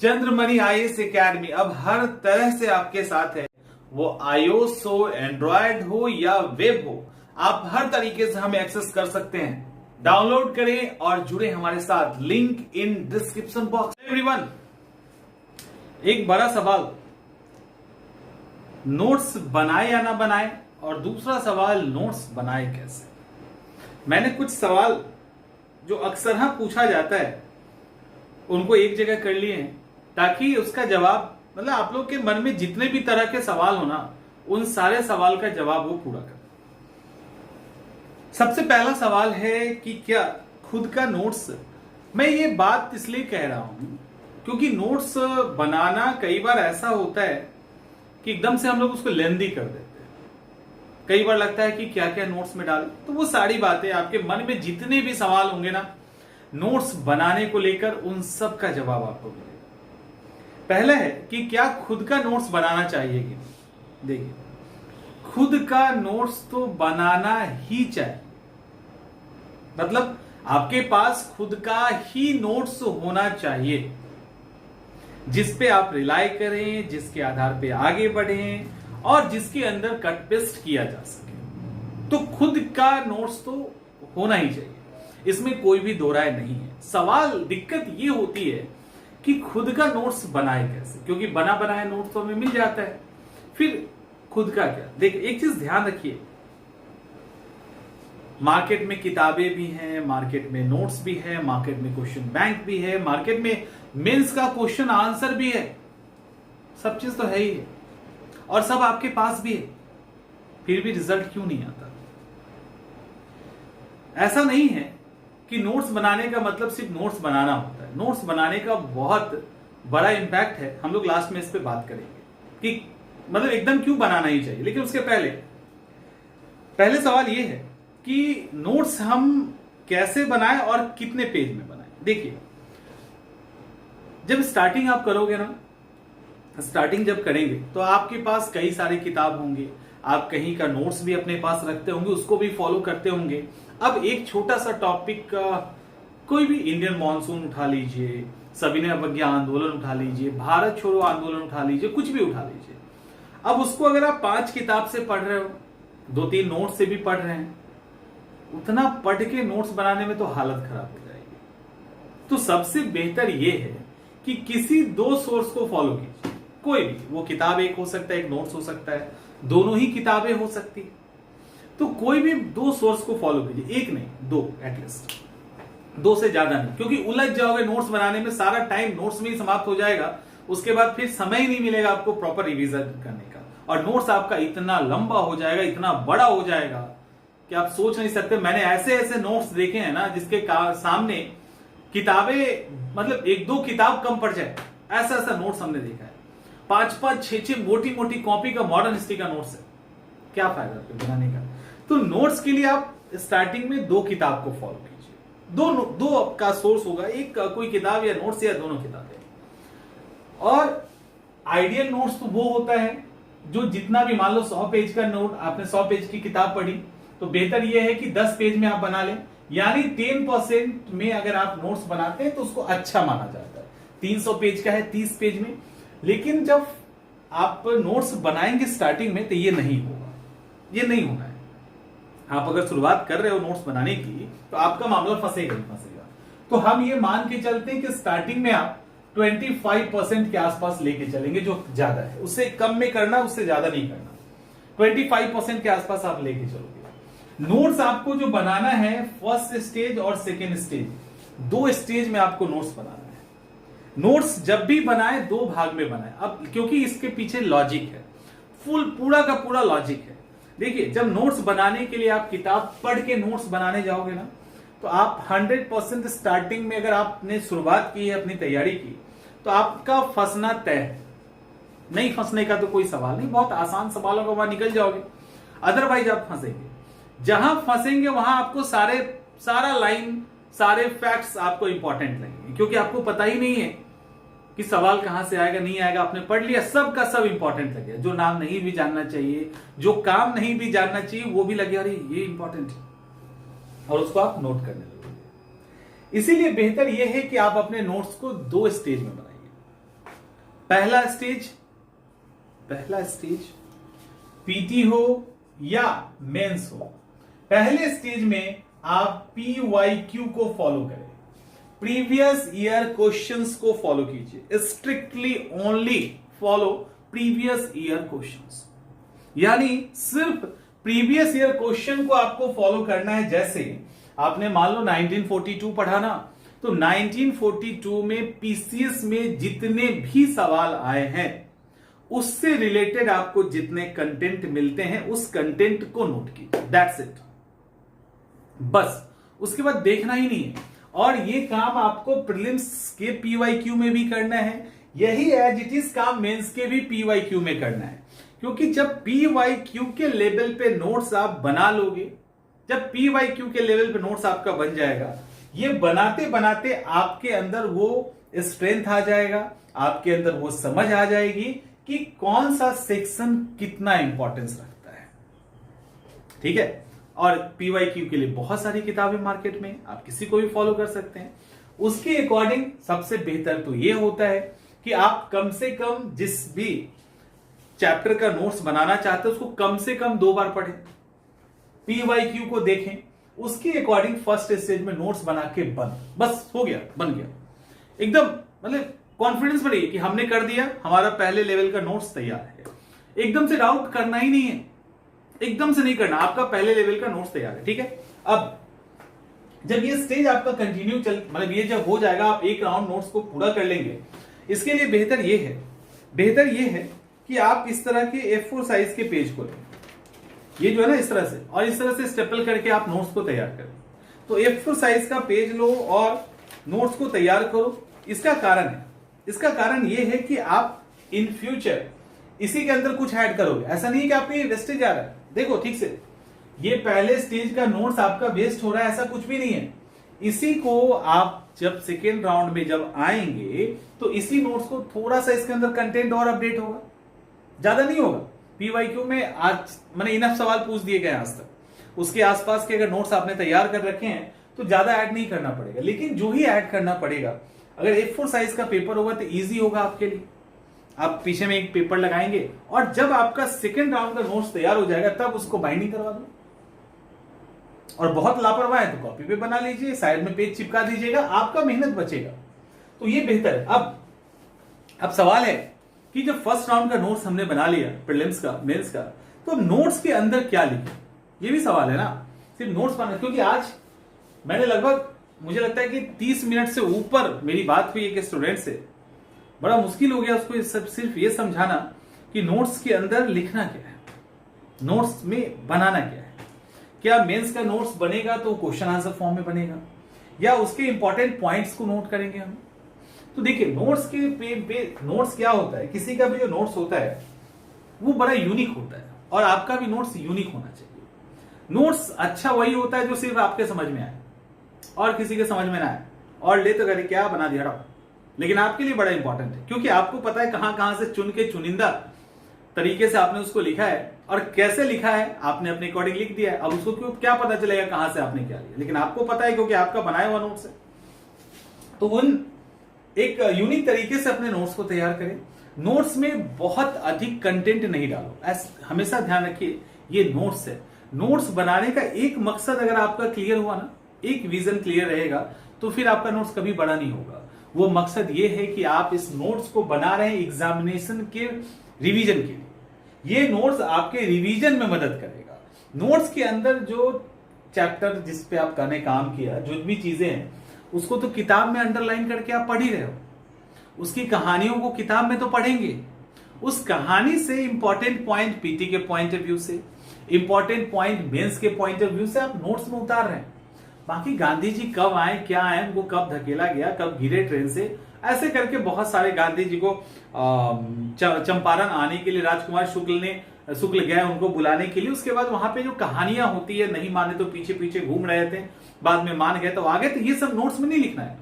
Chandramani IAS academy अब हर तरह से आपके साथ है। वो iOS हो, एंड्रॉयड हो या वेब हो, आप हर तरीके से हमें एक्सेस कर सकते हैं। डाउनलोड करें और जुड़े हमारे साथ, link in description box. Everyone, एक बड़ा सवाल, नोट्स बनाए या ना बनाए, और दूसरा सवाल, नोट्स बनाए कैसे। मैंने कुछ सवाल जो अक्सर पूछा जाता है उनको एक जगह कर लिए हैं, ताकि उसका जवाब, मतलब आप लोग के मन में जितने भी तरह के सवाल हो ना, उन सारे सवाल का जवाब वो पूरा कर। सबसे पहला सवाल है कि क्या खुद का नोट्स, मैं ये बात इसलिए कह रहा हूं क्योंकि नोट्स बनाना कई बार ऐसा होता है कि एकदम से हम लोग उसको लेंदी कर देते हैं। कई बार लगता है कि क्या क्या नोट्स में डालें, तो वो सारी बातें, आपके मन में जितने भी सवाल होंगे ना नोट्स बनाने को लेकर, उन सब का जवाब आपको मिलेगा। पहला है कि क्या खुद का नोट्स बनाना चाहिए कि नहीं। देखिए, खुद का नोट्स तो बनाना ही चाहिए, मतलब आपके पास खुद का ही नोट्स होना चाहिए, जिस पे आप रिलाई करें, जिसके आधार पे आगे बढ़ें और जिसके अंदर कट पेस्ट किया जा सके। तो खुद का नोट्स तो होना ही चाहिए, इसमें कोई भी दो राय नहीं है। सवाल, दिक्कत ये होती है कि खुद का नोट्स बनाए कैसे, क्योंकि बना बनाया नोट्स तो हमें मिल जाता है, फिर खुद का क्या। देखिए, एक चीज ध्यान रखिए, मार्केट में किताबें भी हैं, मार्केट में नोट्स भी है, मार्केट में क्वेश्चन बैंक भी है, मार्केट में मेंस का क्वेश्चन आंसर भी है, सब चीज तो है ही है, और सब आपके पास भी है, फिर भी रिजल्ट क्यों नहीं आता। ऐसा नहीं है कि नोट्स बनाने का मतलब सिर्फ नोट्स बनाना होता है। नोट्स बनाने का बहुत बड़ा इंपैक्ट है, हम लोग लास्ट में इस पे बात करेंगे कि मतलब एकदम क्यों बनाना ही चाहिए। लेकिन उसके पहले सवाल ये है कि नोट्स हम कैसे बनाएं और कितने पेज में बनाएं। देखिए, जब स्टार्टिंग आप करोगे ना, स्टार्टिंग जब करेंगे तो आपके पास कई सारे किताब होंगे, आप कहीं का नोट्स भी अपने पास रखते होंगे, उसको भी फॉलो करते होंगे। अब एक छोटा सा टॉपिक का, कोई भी इंडियन मॉनसून उठा लीजिए, सविनय अवज्ञा आंदोलन उठा लीजिए, भारत छोड़ो आंदोलन उठा लीजिए, कुछ भी उठा लीजिए। अब उसको अगर आप 5 किताब से पढ़ रहे हो, 2-3 नोट से भी पढ़ रहे हैं, उतना पढ़ के नोट्स बनाने में तो हालत खराब हो जाएगी। तो सबसे बेहतर यह है कि किसी 2 सोर्स को फॉलो कीजिए, कोई भी, वो किताब एक हो सकता है, एक नोट्स हो सकता है, दोनों ही किताबें हो सकती है। तो कोई भी 2 सोर्स को फॉलो कीजिए, एक नहीं 2 एटलीस्ट, 2 से ज्यादा नहीं, क्योंकि उलझ जाओगे नोट्स बनाने में, सारा टाइम नोट्स में ही समाप्त हो जाएगा, उसके बाद फिर समय ही नहीं मिलेगा आपको प्रॉपर रिवीजन करने का, और नोट्स आपका इतना लंबा हो जाएगा, इतना बड़ा हो जाएगा कि आप सोच नहीं सकते। मैंने ऐसे ऐसे नोट्स देखे हैं ना जिसके सामने किताबें, मतलब 1-2 किताब कम पड़ जाए, ऐसा ऐसा नोट्स हमने देखा है। 5-5, 6-6 मोटी मोटी कॉपी का मॉडर्न हिस्ट्री का नोट्स है, क्या फायदा आपको बनाने का। तो नोट्स के लिए आप स्टार्टिंग में 2 किताब को फॉलो कीजिए, दो आपका सोर्स होगा, एक कोई किताब या नोट्स या दोनों किताबें। और आइडियल नोट्स तो वो होता है जो जितना भी, मान लो 100 पेज का नोट, आपने 100 पेज की किताब पढ़ी, तो बेहतर यह है कि 10 पेज में आप बना लें, यानी 10% में अगर आप नोट्स बनाते हैं तो उसको अच्छा माना जाता है। 300 पेज का है 30 पेज में। लेकिन जब आप नोट्स बनाएंगे स्टार्टिंग में तो ये नहीं होगा, ये नहीं होना है। आप अगर शुरुआत कर रहे हो नोट्स बनाने की तो आपका मामला फंसेगा ही फंसेगा। तो हम ये मान के चलते हैं कि स्टार्टिंग में आप 25% के आसपास लेके चलेंगे, जो ज्यादा है, उससे कम में करना, उससे ज्यादा नहीं करना। 25% के आसपास आप लेके चलोगे। नोट्स आपको जो बनाना है, फर्स्ट स्टेज और सेकेंड स्टेज, 2 स्टेज में आपको नोट्स बनाना है। नोट्स जब भी बनाए 2 भाग में बनाए, अब क्योंकि इसके पीछे लॉजिक है, पूरा का पूरा लॉजिक है। देखिए, जब नोट्स बनाने के लिए आप किताब पढ़ के नोट्स बनाने जाओगे ना, तो आप 100% स्टार्टिंग में अगर आपने शुरुआत की है, अपनी तैयारी की, तो आपका फंसना तय है। नहीं फंसने का तो कोई सवाल नहीं, बहुत आसान सवालों को वहां निकल जाओगे। अदरवाइज आप फंसेंगे, जहां फंसेंगे वहां आपको सारा लाइन, सारे फैक्ट्स आपको इंपॉर्टेंट लगेंगे, क्योंकि आपको पता ही नहीं है कि सवाल कहां से आएगा, नहीं आएगा, आपने पढ़ लिया, सब का सब इंपॉर्टेंट लगे। जो नाम नहीं भी जानना चाहिए, जो काम नहीं भी जानना चाहिए, वो भी लगे, अरे ये इंपॉर्टेंट है, और उसको आप नोट करने लगोगे। इसीलिए बेहतर यह है कि आप अपने नोट्स को 2 स्टेज में बनाइए। पहला स्टेज पीटी हो या मेंस हो, पहले स्टेज में आप PYQ को फॉलो करें, प्रीवियस ईयर क्वेश्चंस को फॉलो कीजिए, strictly only follow previous year questions, यानी सिर्फ प्रीवियस ईयर क्वेश्चन को आपको फॉलो करना है। जैसे आपने मान लो 1942 पढ़ा ना, तो 1942 में पीसीएस में जितने भी सवाल आए हैं उससे रिलेटेड आपको जितने कंटेंट मिलते हैं उस कंटेंट को नोट कीजिए, दैट्स इट, बस। उसके बाद देखना ही नहीं है। और ये काम आपको प्रीलिम्स के PYQ में भी करना है, यही एज इट इज काम मेंस के भी PYQ में करना है। क्योंकि जब PYQ के लेवल पे नोट्स आप बना लोगे, जब PYQ के लेवल पे नोट्स आपका बन जाएगा, ये बनाते बनाते आपके अंदर वो स्ट्रेंथ आ जाएगा, आपके अंदर वो समझ आ जाएगी कि कौन सा सेक्शन कितना इंपॉर्टेंस रखता है। ठीक है। और PYQ के लिए बहुत सारी किताबें मार्केट में, आप किसी को भी फॉलो कर सकते हैं। उसके अकॉर्डिंग सबसे बेहतर तो ये होता है कि आप कम से कम जिस भी चैप्टर का नोट्स बनाना चाहते हैं उसको कम से कम 2 बार पढ़ें, PYQ को देखें, उसके अकॉर्डिंग फर्स्ट स्टेज में नोट्स बना के बस हो गया, बन गया एकदम, मतलब कॉन्फिडेंस बढ़िए कि हमने कर दिया, हमारा पहले लेवल का नोट्स तैयार है। एकदम से डाउट करना ही नहीं है, एकदम से नहीं करना, आपका पहले लेवल का नोट्स तैयार है। ठीक है। अब जब ये स्टेज आपका कंटिन्यू मतलब ये जब हो जाएगा, आप एक राउंड नोट्स को पूरा कर लेंगे, इसके लिए बेहतर ये है कि आप इस तरह के A4 साइज के पेज को लें, ये जो है ना इस तरह से, और इस तरह से स्टेपल करके आप नोट्स को तैयार करें। तो A4 साइज का पेज लो और नोट्स को तैयार करो। इसका कारण ये है कि आप इन फ्यूचर इसी के अंदर कुछ ऐड करोगे। ऐसा नहीं है कि आपका ये वेस्टेज जा रहा है, देखो ठीक से, ये पहले स्टेज का नोट्स आपका वेस्ट हो रहा है, ऐसा कुछ भी नहीं है। इसी को आप जब सेकेंड राउंड में जब आएंगे तो इसी नोट्स को थोड़ा सा इसके अंदर कंटेंट और अपडेट होगा, ज्यादा नहीं होगा। PYQ में आज मैंने इनफ सवाल पूछ दिए गए आज तक, उसके आसपास के अगर नोट्स आपने तैयार कर रखे हैं तो ज्यादा ऐड नहीं करना पड़ेगा। लेकिन जो ही ऐड करना पड़ेगा, अगर A4 साइज का पेपर होगा तो इजी होगा आपके लिए। आप पीछे में एक पेपर लगाएंगे और जब आपका सेकेंड राउंड का नोट्स तैयार हो जाएगा तब उसको बाइंडिंग करवा दो। और बहुत लापरवाह है तो कॉपी पे बना लीजिए, साइड में पेज चिपका दीजिएगा, आपका मेहनत बचेगा, तो ये बेहतर है। अब सवाल है कि जब फर्स्ट राउंड का नोट्स हमने बना लिया, प्रीलिम्स का, मेंस का, तो नोट्स के अंदर क्या लिखें, ये भी सवाल है ना। सिर्फ नोट्स बना, क्योंकि आज मैंने लगभग, मुझे लगता है कि 30 मिनट से ऊपर मेरी बात हुई एक स्टूडेंट से, बड़ा मुश्किल हो गया उसको सिर्फ ये समझाना कि नोट्स के अंदर लिखना क्या है, नोट्स में बनाना क्या है। क्या मेंस का नोट्स बनेगा तो क्वेश्चन आंसर फॉर्म में बनेगा, या उसके इंपॉर्टेंट पॉइंट्स को नोट करेंगे हम। तो देखिए नोट्स के नोट्स क्या होता है, किसी का भी जो नोट्स होता है वो बड़ा यूनिक होता है, और आपका भी नोट्स यूनिक होना चाहिए। नोट्स अच्छा वही होता है जो सिर्फ आपके समझ में आए और किसी के समझ में ना आए, और ले तो करे क्या बना दिया, लेकिन आपके लिए बड़ा इंपॉर्टेंट है, क्योंकि आपको पता है कहां कहां से चुन के चुनिंदा तरीके से आपने उसको लिखा है, और कैसे लिखा है आपने अपने अकॉर्डिंग लिख दिया है। अब उसको क्यों क्या पता चलेगा कहां से आपने क्या लिया, लेकिन आपको पता है क्योंकि आपका बनाया हुआ नोट्स है। तो उन एक यूनिक तरीके से अपने नोट्स को तैयार करें। नोट्स में बहुत अधिक कंटेंट नहीं डालो, हमेशा ध्यान रखिए ये नोट्स है। नोट्स बनाने का एक मकसद अगर आपका क्लियर हुआ ना, एक विजन क्लियर रहेगा, तो फिर आपका नोट्स कभी बड़ा नहीं होगा। वो मकसद ये है कि आप इस नोट्स को बना रहे हैं एग्जामिनेशन के रिवीजन के लिए, ये नोट्स आपके रिवीजन में मदद करेगा। नोट्स के अंदर जो चैप्टर जिस पे आपने काम किया, जो भी चीजें हैं, उसको तो किताब में अंडरलाइन करके आप पढ़ ही रहे हो, उसकी कहानियों को किताब में तो पढ़ेंगे, उस कहानी से इंपॉर्टेंट पॉइंट पीटी के पॉइंट ऑफ व्यू से, इंपॉर्टेंट पॉइंट मेंस के पॉइंट ऑफ व्यू से आप नोट्स में उतार रहे हैं। बाकी गांधी जी कब आए, क्या आए, उनको कब धकेला गया, कब गिरे ट्रेन से, ऐसे करके बहुत सारे गांधी जी को चंपारण आने के लिए राजकुमार शुक्ल गए उनको बुलाने के लिए, उसके बाद वहां पे जो कहानियां होती है, नहीं माने तो पीछे पीछे घूम रहे थे, बाद में मान गए तो आगे, तो ये सब नोट्स में नहीं लिखना है।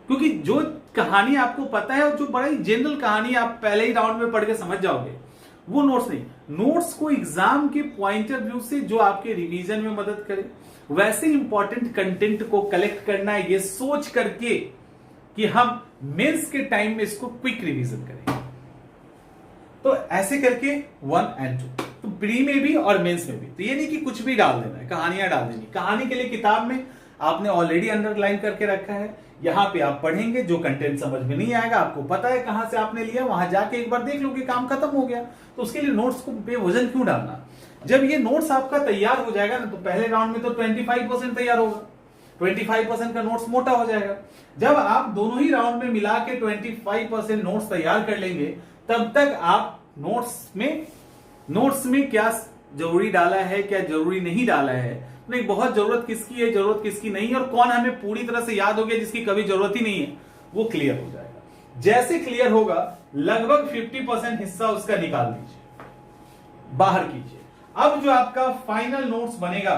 क्योंकि जो कहानी आपको पता है और जो बड़ा ही जनरल कहानी आप पहले ही राउंड में पढ़ के समझ जाओगे, वो नोट्स नहीं। नोट्स को एग्जाम के पॉइंट ऑफ व्यू से जो आपके रिवीजन में मदद करे, वैसे इंपॉर्टेंट कंटेंट को कलेक्ट करना है, ये सोच करके कि हम मेंस के टाइम में इसको क्विक रिवीजन करेंगे। तो ऐसे करके 1 and 2, तो प्री में भी और मेंस में भी। तो ये नहीं कि कुछ भी डाल देना है, कहानियां डाल देनी। कहानी के लिए किताब में आपने ऑलरेडी अंडरलाइन करके रखा है, यहां पे आप पढ़ेंगे, जो कंटेंट समझ में नहीं आएगा आपको पता है कहां से आपने लिया, वहां जाके एक बार देख लो कि काम खत्म हो गया। तो उसके लिए नोट्स को बेवजन क्यों डालना। जब ये नोट्स आपका तैयार हो जाएगा ना, तो पहले राउंड में तो 25% तैयार होगा, 25% का नोट्स मोटा हो जाएगा। जब आप दोनों ही राउंड में मिला के 25% नोट्स तैयार कर लेंगे, तब तक आप नोट्स में क्या जरूरी डाला है, क्या जरूरी नहीं डाला है, नहीं बहुत जरूरत किसकी है, जरूरत किसकी नहीं है, और कौन हमें पूरी तरह से याद हो गया जिसकी कभी जरूरत ही नहीं है, वो क्लियर हो जाएगा। जैसे क्लियर होगा, लगभग 50% हिस्सा उसका निकाल दीजिए, बाहर कीजिए। अब जो आपका फाइनल नोट्स बनेगा,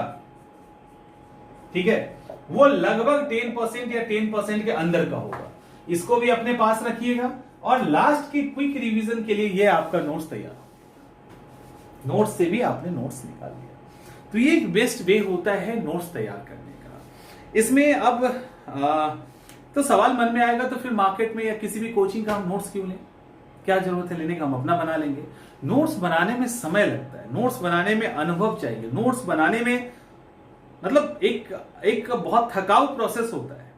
ठीक है, वो लगभग 10% या 10% के अंदर का होगा। इसको भी अपने पास रखिएगा, और लास्ट की क्विक रिवीजन के लिए ये आपका नोट्स तैयार हो। नोट्स से भी आपने नोट्स निकाल लिया। तो ये एक बेस्ट वे होता है नोट्स तैयार करने का। इसमें अब तो सवाल मन में आएगा, तो फिर मार्केट में या किसी भी कोचिंग का हम नोट्स क्यों लें, क्या जरूरत है लेने का, हम अपना बना लेंगे। नोट्स बनाने में समय लगता है, नोट्स बनाने में अनुभव चाहिए, नोट्स बनाने में मतलब एक बहुत थकाऊ प्रोसेस होता है।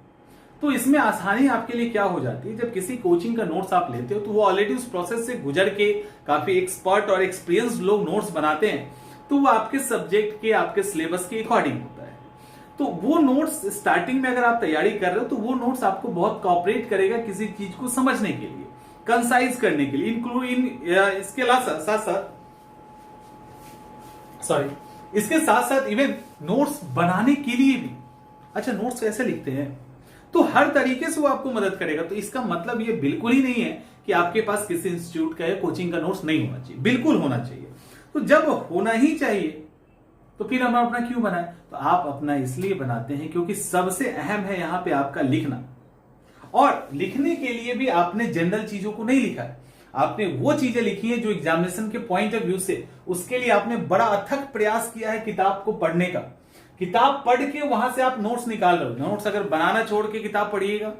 तो इसमें आसानी आपके लिए क्या हो जाती है, जब किसी कोचिंग का नोट्स आप लेते हो तो वो ऑलरेडी उस प्रोसेस से गुजर के काफी एक्सपर्ट और एक्सपीरियंस्ड लोग नोट्स बनाते हैं, तो वो आपके सब्जेक्ट के, आपके सिलेबस के अकॉर्डिंग होता है। तो वो नोट्स स्टार्टिंग में अगर आप तैयारी कर रहे हो, तो वो नोट्स आपको बहुत कोऑपरेट करेगा किसी चीज को समझने के लिए, कंसाइज करने के लिए, इसके साथ साथ इवन नोट्स बनाने के लिए भी। अच्छा, नोट्स कैसे लिखते हैं, तो हर तरीके से वो आपको मदद करेगा। तो इसका मतलब ये बिल्कुल ही नहीं है कि आपके पास किसी इंस्टीट्यूट का या कोचिंग का नोट्स नहीं होना चाहिए, बिल्कुल होना चाहिए। तो जब होना ही चाहिए, तो फिर हम अपना क्यों बनाए, तो आप अपना इसलिए बनाते हैं क्योंकि सबसे अहम है यहां पे आपका लिखना। और लिखने के लिए भी आपने जनरल चीजों को नहीं लिखा है, आपने वो चीजें लिखी है जो एग्जामिनेशन के पॉइंट ऑफ व्यू से, उसके लिए आपने बड़ा अथक प्रयास किया है किताब को पढ़ने का। किताब पढ़ के वहां से आप नोट्स निकाल रहे हो। नोट्स अगर बनाना छोड़ के किताब पढ़िएगा,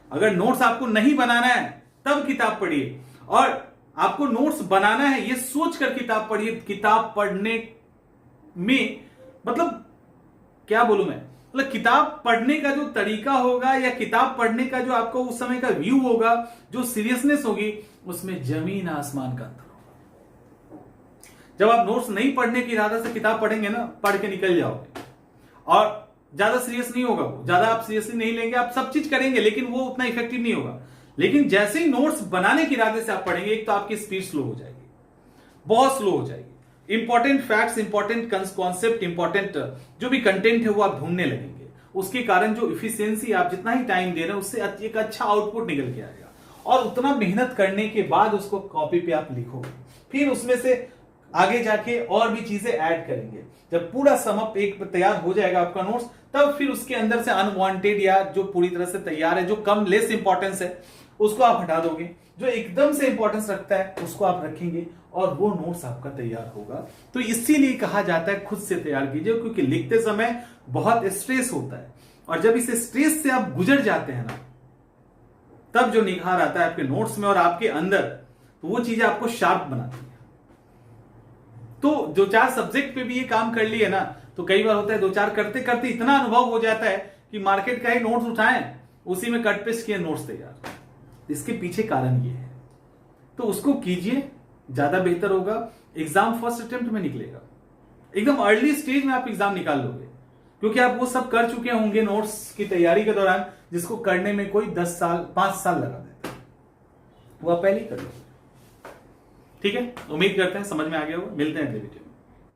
अगर नोट्स आपको नहीं बनाना है तब किताब पढ़िए, और आपको नोट्स बनाना है ये सोच कर किताब पढ़िए। किताब पढ़ने में मतलब क्या बोलूं मैं, मतलब किताब पढ़ने का जो तरीका होगा या किताब पढ़ने का जो आपको उस समय का व्यू होगा, जो सीरियसनेस होगी, उसमें जमीन आसमान का अंतर होगा। जब आप नोट्स नहीं पढ़ने की इरादा से किताब पढ़ेंगे ना, पढ़ के निकल जाओगे, और ज्यादा सीरियस नहीं होगा वो, ज्यादा आप सीरियसली नहीं लेंगे, आप सब चीज करेंगे लेकिन वो उतना इफेक्टिव नहीं होगा। लेकिन जैसे ही नोट्स बनाने के इरादे से आप पढ़ेंगे, एक तो आपकी स्पीड स्लो हो जाएगी, बहुत स्लो हो जाएगी। Important facts, important concept, important जो भी कंटेंट है वो आप ढूंढने लगेंगे। उसके कारण जो इफिशियंसी, आप जितना ही टाइम दे रहे हैं उससे एक अच्छा आउटपुट निकल के आएगा। और उतना मेहनत करने के बाद उसको कॉपी पे आप लिखोगे, फिर उसमें से आगे जाके और भी चीजें ऐड करेंगे। जब पूरा समअप एक तैयार हो जाएगा आपका नोट्स, तब फिर उसके अंदर से अनवांटेड या जो पूरी तरह से तैयार है, जो कम लेस इंपॉर्टेंस है, उसको आप हटा दोगे। जो एकदम से इंपॉर्टेंस रखता है उसको आप रखेंगे, और वो नोट्स आपका तैयार होगा। तो इसीलिए कहा जाता है खुद से तैयार कीजिए, क्योंकि लिखते समय बहुत स्ट्रेस होता है, और जब इस स्ट्रेस से आप गुजर जाते हैं ना, तब जो निखार आता है आपके नोट्स में और आपके अंदर, तो वो चीजें आपको शार्प बनाती है। तो दो चार सब्जेक्ट पे भी ये काम कर लिए ना, तो कई बार होता है दो चार करते करते इतना अनुभव हो जाता है कि मार्केट का ही नोट्स उठाएं, उसी में कट पेस्ट किए नोट्स तैयार। इसके पीछे कारण ये है, तो उसको कीजिए, ज्यादा बेहतर होगा। एग्जाम फर्स्ट अटेम्प्ट में निकलेगा, एकदम अर्ली स्टेज में आप एग्जाम निकाल लोगे, क्योंकि आप वो सब कर चुके होंगे नोट्स की तैयारी के दौरान, जिसको करने में कोई 10 साल 5 साल लगा देता है, वो आप पहले ही कर लोगे। ठीक है, उम्मीद करते हैं समझ में आ गया होगा। मिलते हैं अगले वीडियो।